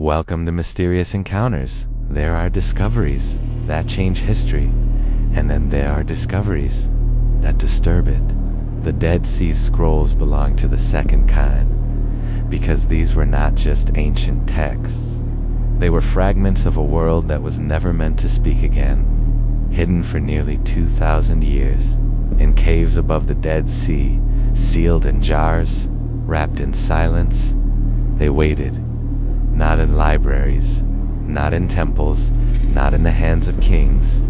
Welcome to Mysterious Encounters. There are discoveries that change history, and then there are discoveries that disturb it. The Dead Sea Scrolls belong to the second kind, because these were not just ancient texts. They were fragments of a world that was never meant to speak again, hidden for nearly 2,000 years, in caves above the Dead Sea, sealed in jars, wrapped in silence. They waited, not in libraries, not in temples, not in the hands of kings,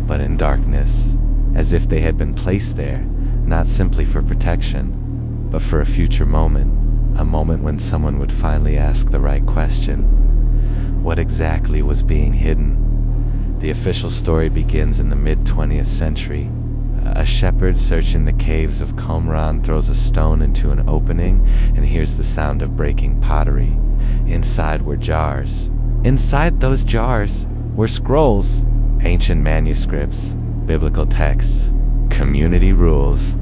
but in darkness, as if they had been placed there, not simply for protection, but for a future moment, a moment when someone would finally ask the right question. What exactly was being hidden? The official story begins in the mid-20th century. A shepherd searching the caves of Qumran throws a stone into an opening and hears the sound of breaking pottery. Inside were jars. Inside those jars were scrolls, ancient manuscripts, biblical texts, community rules,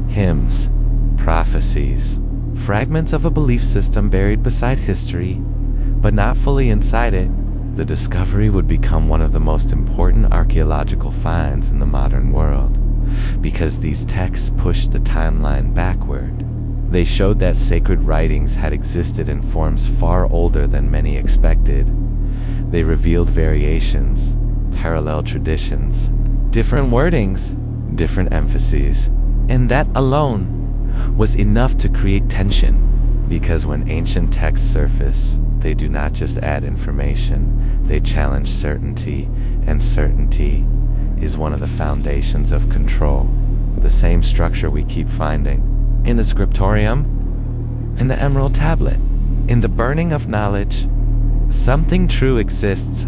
hymns, prophecies, fragments of a belief system buried beside history, but not fully inside it. The discovery would become one of the most important archaeological finds in the modern world, because these texts pushed the timeline backward. They showed that sacred writings had existed in forms far older than many expected. They revealed variations, parallel traditions, different wordings, different emphases, and that alone was enough to create tension, because when ancient texts surface, they do not just add information, they challenge certainty, and certainty is one of the foundations of control. The same structure we keep finding in the scriptorium, in the Emerald Tablet, in the burning of knowledge. Something true exists.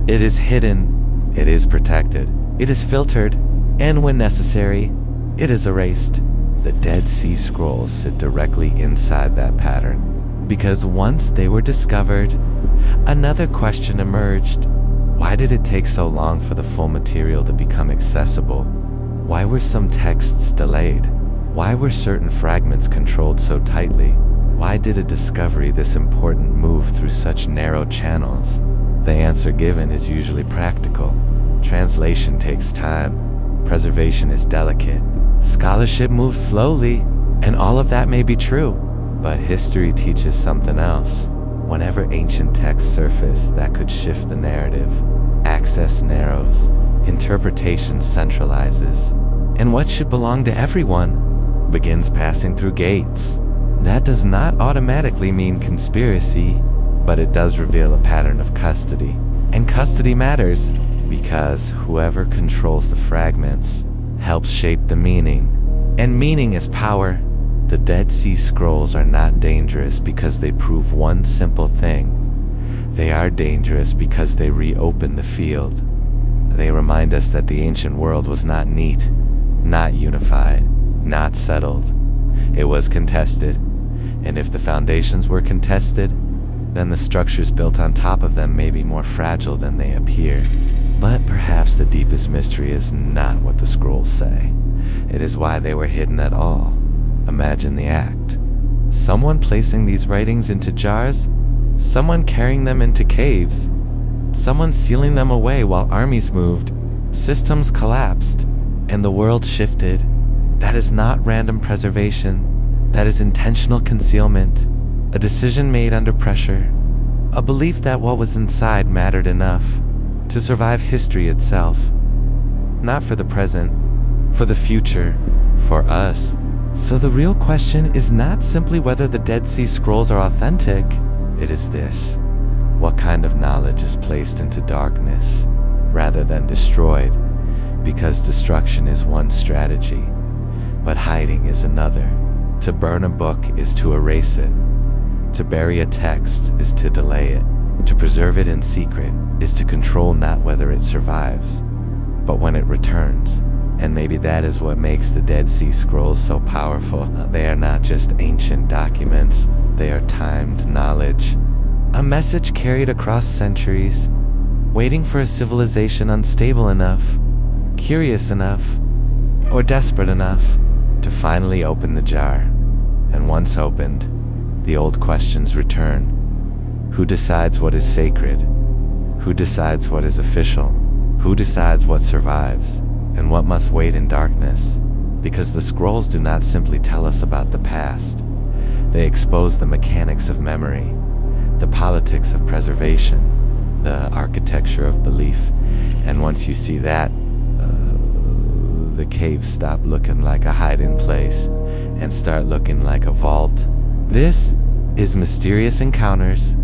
It is hidden, it is protected, it is filtered, and when necessary, it is erased. The Dead Sea Scrolls sit directly inside that pattern, because once they were discovered, another question emerged. Why did it take so long for the full material to become accessible? Why were some texts delayed? Why were certain fragments controlled so tightly? Why did a discovery this important move through such narrow channels? The answer given is usually practical. Translation takes time. Preservation is delicate. Scholarship moves slowly, and all of that may be true. But history teaches something else. Whenever ancient texts surface that could shift the narrative, access narrows, interpretation centralizes, and what should belong to everyone begins passing through gates. That does not automatically mean conspiracy, but it does reveal a pattern of custody. And custody matters, because whoever controls the fragments helps shape the meaning. And meaning is power. The Dead Sea Scrolls are not dangerous because they prove one simple thing. They are dangerous because they reopen the field. They remind us that the ancient world was not neat, not unified, not settled. It was contested, and if the foundations were contested, then the structures built on top of them may be more fragile than they appear. But perhaps the deepest mystery is not what the scrolls say. It is why they were hidden at all. Imagine the act. Someone placing these writings into jars, someone carrying them into caves, someone sealing them away while armies moved, systems collapsed, and the world shifted. That is not random preservation. That is intentional concealment, a decision made under pressure, a belief that what was inside mattered enough to survive history itself. Not for the present, for the future, for us. So the real question is not simply whether the Dead Sea Scrolls are authentic. It is this: what kind of knowledge is placed into darkness rather than destroyed? Because destruction is one strategy, but hiding is another. To burn a book is to erase it. To bury a text is to delay it. To preserve it in secret is to control not whether it survives, but when it returns. And maybe that is what makes the Dead Sea Scrolls so powerful. They are not just ancient documents, they are timed knowledge. A message carried across centuries, waiting for a civilization unstable enough, curious enough, or desperate enough to finally open the jar. And once opened, the old questions return. Who decides what is sacred? Who decides what is official? Who decides what survives, and what must wait in darkness? Because the scrolls do not simply tell us about the past. They expose the mechanics of memory, the politics of preservation, the architecture of belief. And once you see that, the caves stop looking like a hiding place and start looking like a vault. This is Mysterious Encounters.